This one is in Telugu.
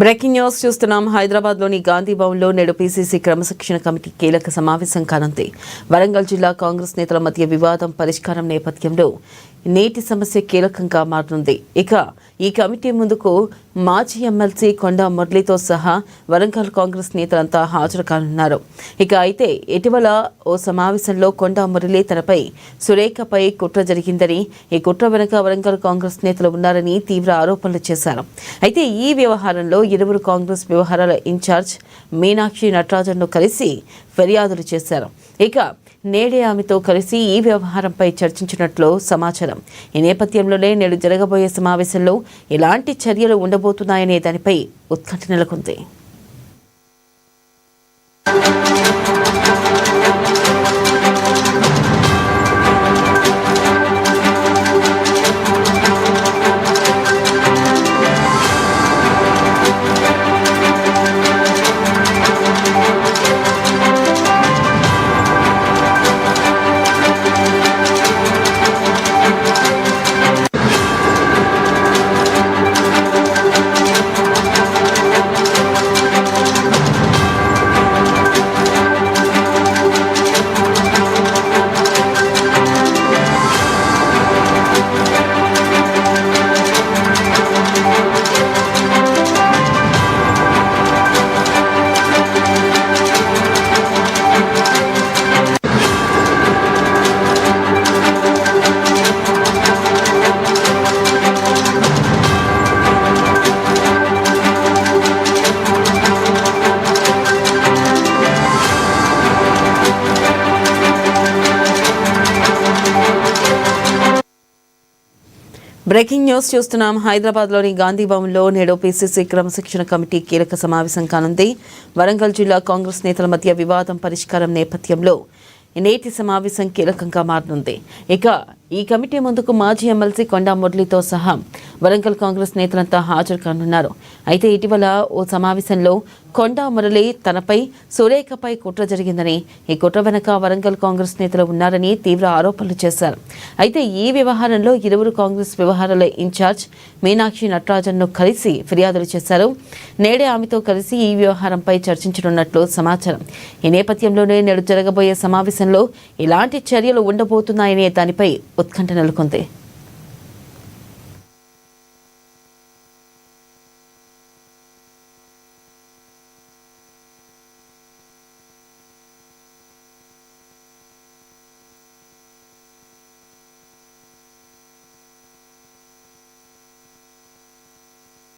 బ్రేకింగ్ న్యూస్ చూస్తున్నాం. హైదరాబాద్లోని గాంధీ భవన్లో నేడు పీసీసీ క్రమశిక్షణ కమిటీ కీలక సమావేశం కానుంది. వరంగల్ జిల్లా కాంగ్రెస్ నేతల మధ్య వివాదం పరిష్కారం నేపథ్యంలో నీటి సమస్య కీలకంగా మారనుంది. ఇక ఈ కమిటీ ముందుకు మాజీ ఎమ్మెల్సీ కొండా మురళితో సహా వరంగల్ కాంగ్రెస్ నేతలంతా హాజరు కానున్నారు. అయితే ఇటీవల ఓ సమావేశంలో కొండా మురళి తనపై సురేఖపై కుట్ర జరిగిందని, ఈ కుట్ర వెనుక వరంగల్ కాంగ్రెస్ నేతలు ఉన్నారని తీవ్ర ఆరోపణలు చేశారు. అయితే ఈ వ్యవహారంలో ఇరువురు కాంగ్రెస్ వ్యవహారాల ఇన్ఛార్జ్ మీనాక్షి నటరాజన్ను కలిసి ఫిర్యాదులు చేశారు. నేడే ఆమెతో కలిసి ఈ వ్యవహారంపై చర్చించినట్లు సమాచారం. ఈ నేపథ్యంలోనే నేడు జరగబోయే సమావేశంలో ఎలాంటి చర్యలు ఉండబోతున్నాయనే దానిపై ఉత్కంఠ నెలకొంది. బ్రేకింగ్ న్యూస్ చూస్తున్నాం. హైదరాబాద్లోని గాంధీ భవన్లో నేడు పీసీసీ క్రమశిక్షణ కమిటీ కీలక సమావేశం కానుంది. వరంగల్ జిల్లా కాంగ్రెస్ నేతల మధ్య వివాదం పరిష్కారం నేపథ్యంలో నేటి సమావేశం కీలకంగా మారనుంది. ఈ కమిటీ ముందుకు మాజీ ఎమ్మెల్సీ కొండా మురళితో సహా వరంగల్ కాంగ్రెస్ నేతలంతా హాజరు కానున్నారు. అయితే ఇటీవల ఓ సమావేశంలో కొండా మురళి తనపై సురేఖపై కుట్ర జరిగిందని, ఈ కుట్ర వెనక వరంగల్ కాంగ్రెస్ నేతలు ఉన్నారని తీవ్ర ఆరోపణలు చేశారు. అయితే ఈ వ్యవహారంలో ఇరువురు కాంగ్రెస్ వ్యవహారాల ఇన్ఛార్జ్ మీనాక్షి నటరాజన్ను కలిసి ఫిర్యాదులు చేశారు. నేడే ఆమెతో కలిసి ఈ వ్యవహారంపై చర్చించనున్నట్లు సమాచారం. ఈ నేపథ్యంలోనే నేడు జరగబోయే సమావేశంలో ఎలాంటి చర్యలు ఉండబోతున్నాయనే దానిపై ఉత్కంఠ నెలకొంది.